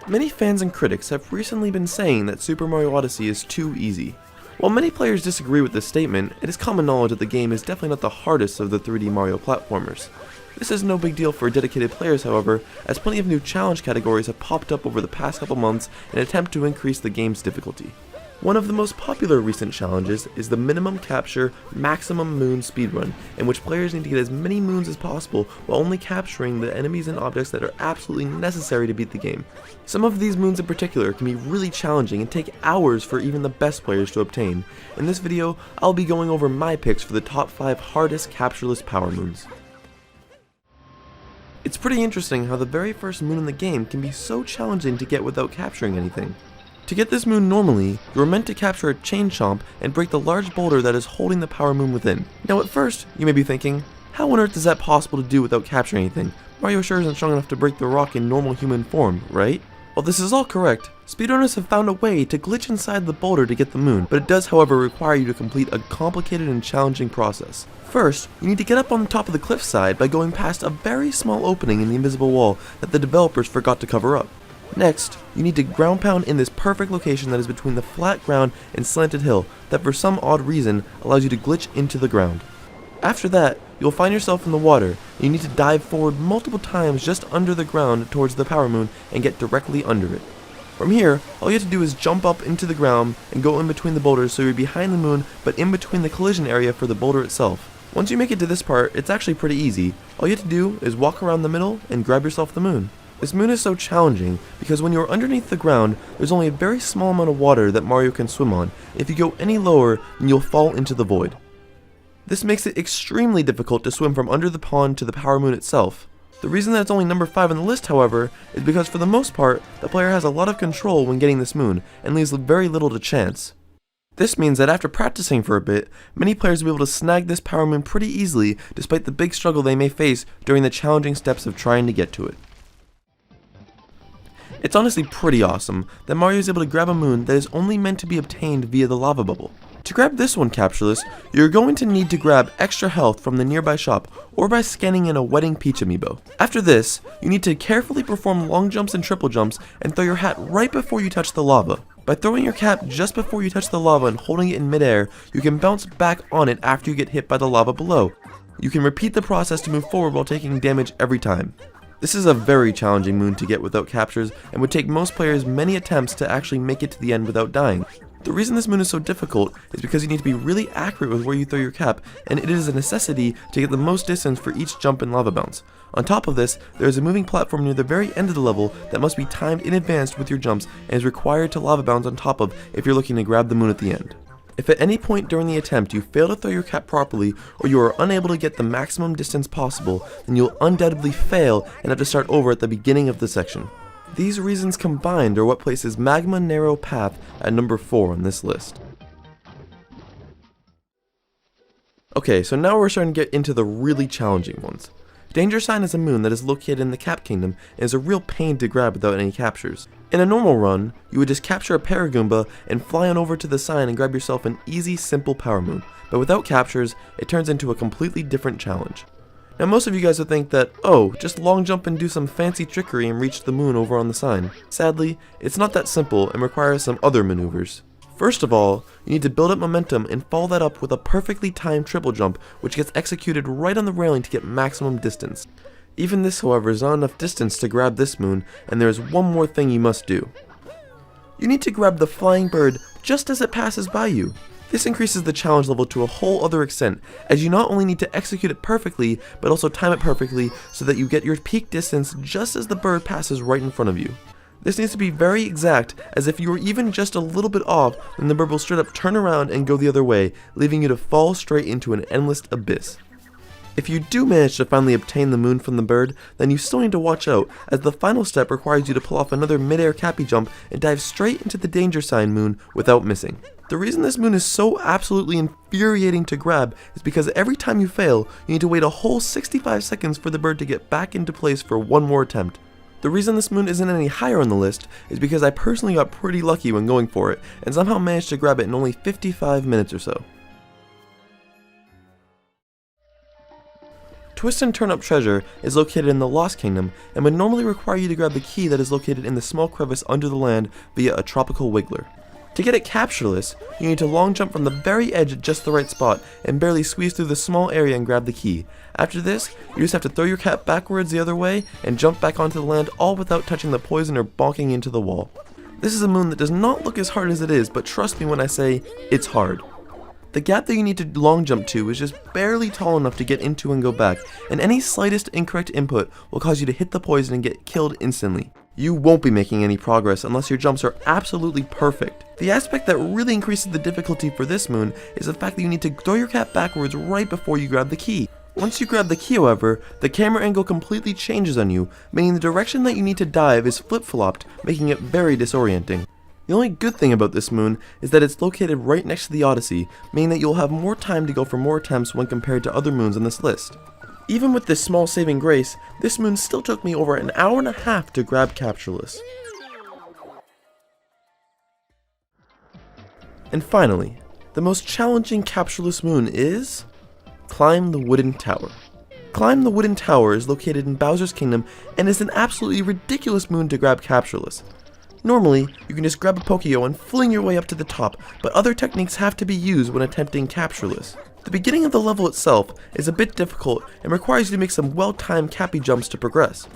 Many fans and critics have recently been saying that Super Mario Odyssey is too easy. While many players disagree with this statement, it is common knowledge that the game is definitely not the hardest of the 3D Mario platformers. This is no big deal for dedicated players, however, as plenty of new challenge categories have popped up over the past couple months in an attempt to increase the game's difficulty. One of the most popular recent challenges is the Minimum Capture Maximum Moon Speedrun, in which players need to get as many moons as possible while only capturing the enemies and objects that are absolutely necessary to beat the game. Some of these moons in particular can be really challenging and take hours for even the best players to obtain. In this video, I'll be going over my picks for the top 5 hardest Captureless power moons. It's pretty interesting how the very first moon in the game can be so challenging to get without capturing anything. To get this moon normally, you are meant to capture a chain chomp and break the large boulder that is holding the power moon within. Now at first, you may be thinking, how on earth is that possible to do without capturing anything? Mario sure isn't strong enough to break the rock in normal human form, right? While this is all correct, speedrunners have found a way to glitch inside the boulder to get the moon, but it does however require you to complete a complicated and challenging process. First, you need to get up on the top of the cliffside by going past a very small opening in the invisible wall that the developers forgot to cover up. Next, you need to ground pound in this perfect location that is between the flat ground and slanted hill that for some odd reason allows you to glitch into the ground. After that, you'll find yourself in the water, and you need to dive forward multiple times just under the ground towards the power moon and get directly under it. From here, all you have to do is jump up into the ground and go in between the boulders so you're behind the moon but in between the collision area for the boulder itself. Once you make it to this part, it's actually pretty easy. All you have to do is walk around the middle and grab yourself the moon. This moon is so challenging because when you are underneath the ground, there's only a very small amount of water that Mario can swim on. If you go any lower, then you'll fall into the void. This makes it extremely difficult to swim from under the pond to the power moon itself. The reason that it's only number 5 on the list, however, is because for the most part, the player has a lot of control when getting this moon, and leaves very little to chance. This means that after practicing for a bit, many players will be able to snag this power moon pretty easily despite the big struggle they may face during the challenging steps of trying to get to it. It's honestly pretty awesome that Mario is able to grab a moon that is only meant to be obtained via the lava bubble. To grab this one, Captureless, you're going to need to grab extra health from the nearby shop or by scanning in a Wedding Peach amiibo. After this, you need to carefully perform long jumps and triple jumps and throw your hat right before you touch the lava. By throwing your cap just before you touch the lava and holding it in midair, you can bounce back on it after you get hit by the lava below. You can repeat the process to move forward while taking damage every time. This is a very challenging moon to get without captures and would take most players many attempts to actually make it to the end without dying. The reason this moon is so difficult is because you need to be really accurate with where you throw your cap, and it is a necessity to get the most distance for each jump and lava bounce. On top of this, there is a moving platform near the very end of the level that must be timed in advance with your jumps and is required to lava bounce on top of if you're looking to grab the moon at the end. If at any point during the attempt you fail to throw your cap properly or you are unable to get the maximum distance possible, then you'll undoubtedly fail and have to start over at the beginning of the section. These reasons combined are what places Magma Narrow Path at number 4 on this list. Okay, so now we're starting to get into the really challenging ones. Danger Sign is a moon that is located in the Cap Kingdom and is a real pain to grab without any captures. In a normal run, you would just capture a Paragoomba and fly on over to the sign and grab yourself an easy, simple power moon, but without captures, it turns into a completely different challenge. Now most of you guys would think that, oh, just long jump and do some fancy trickery and reach the moon over on the sign. Sadly, it's not that simple and requires some other maneuvers. First of all, you need to build up momentum and follow that up with a perfectly timed triple jump which gets executed right on the railing to get maximum distance. Even this, however, is not enough distance to grab this moon, and there is one more thing you must do. You need to grab the flying bird just as it passes by you. This increases the challenge level to a whole other extent, as you not only need to execute it perfectly, but also time it perfectly so that you get your peak distance just as the bird passes right in front of you. This needs to be very exact, as if you were even just a little bit off, then the bird will straight up turn around and go the other way, leaving you to fall straight into an endless abyss. If you do manage to finally obtain the moon from the bird, then you still need to watch out, as the final step requires you to pull off another mid-air cappy jump and dive straight into the danger sign moon without missing. The reason this moon is so absolutely infuriating to grab is because every time you fail, you need to wait a whole 65 seconds for the bird to get back into place for one more attempt. The reason this moon isn't any higher on the list is because I personally got pretty lucky when going for it, and somehow managed to grab it in only 55 minutes or so. Twist and Turn Up Treasure is located in the Lost Kingdom and would normally require you to grab the key that is located in the small crevice under the land via a tropical wiggler. To get it Captureless, you need to long jump from the very edge at just the right spot and barely squeeze through the small area and grab the key. After this, you just have to throw your cap backwards the other way and jump back onto the land, all without touching the poison or bonking into the wall. This is a moon that does not look as hard as it is, but trust me when I say it's hard. The gap that you need to long jump to is just barely tall enough to get into and go back, and any slightest incorrect input will cause you to hit the poison and get killed instantly. You won't be making any progress unless your jumps are absolutely perfect. The aspect that really increases the difficulty for this moon is the fact that you need to throw your cap backwards right before you grab the key. Once you grab the key, however, the camera angle completely changes on you, meaning the direction that you need to dive is flip-flopped, making it very disorienting. The only good thing about this moon is that it's located right next to the Odyssey, meaning that you'll have more time to go for more attempts when compared to other moons on this list. Even with this small saving grace, this moon still took me over an hour and a half to grab Captureless. And finally, the most challenging Captureless moon is... Climb the Wooden Tower. Climb the Wooden Tower is located in Bowser's Kingdom and is an absolutely ridiculous moon to grab Captureless. Normally, you can just grab a Pokeo and fling your way up to the top, but other techniques have to be used when attempting Captureless. The beginning of the level itself is a bit difficult and requires you to make some well-timed cappy jumps to progress.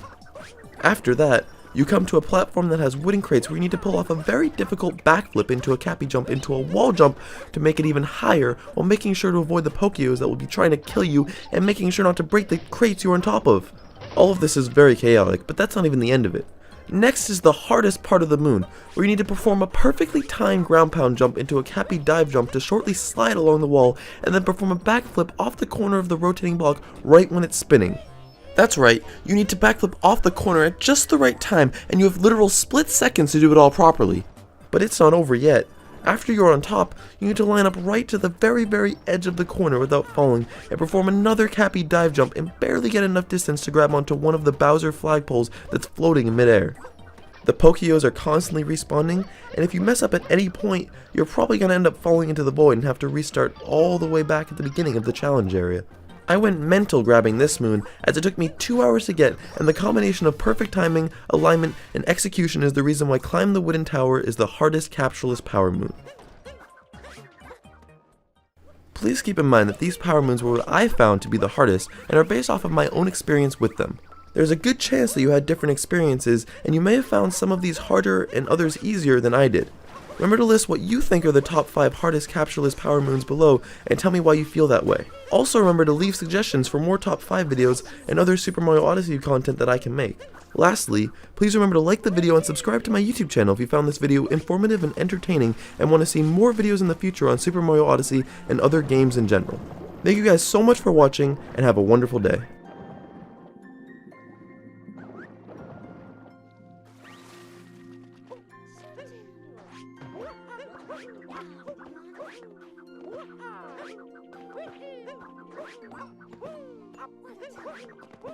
After that, you come to a platform that has wooden crates where you need to pull off a very difficult backflip into a cappy jump into a wall jump to make it even higher, while making sure to avoid the Pokeos that will be trying to kill you and making sure not to break the crates you're on top of. All of this is very chaotic, but that's not even the end of it. Next is the hardest part of the moon, where you need to perform a perfectly timed ground pound jump into a cappy dive jump to shortly slide along the wall, and then perform a backflip off the corner of the rotating block right when it's spinning. That's right, you need to backflip off the corner at just the right time, and you have literal split seconds to do it all properly. But it's not over yet. After you're on top, you need to line up right to the very edge of the corner without falling, and perform another cappy dive jump and barely get enough distance to grab onto one of the Bowser flagpoles that's floating in midair. The Pokeos are constantly respawning, and if you mess up at any point, you're probably going to end up falling into the void and have to restart all the way back at the beginning of the challenge area. I went mental grabbing this moon, as it took me 2 hours to get, and the combination of perfect timing, alignment, and execution is the reason why Climb the Wooden Tower is the hardest Captureless power moon. Please keep in mind that these power moons were what I found to be the hardest, and are based off of my own experience with them. There's a good chance that you had different experiences, and you may have found some of these harder and others easier than I did. Remember to list what you think are the top 5 hardest Captureless power moons below, and tell me why you feel that way. Also remember to leave suggestions for more top 5 videos and other Super Mario Odyssey content that I can make. Lastly, please remember to like the video and subscribe to my YouTube channel if you found this video informative and entertaining and want to see more videos in the future on Super Mario Odyssey and other games in general. Thank you guys so much for watching, and have a wonderful day. Woo!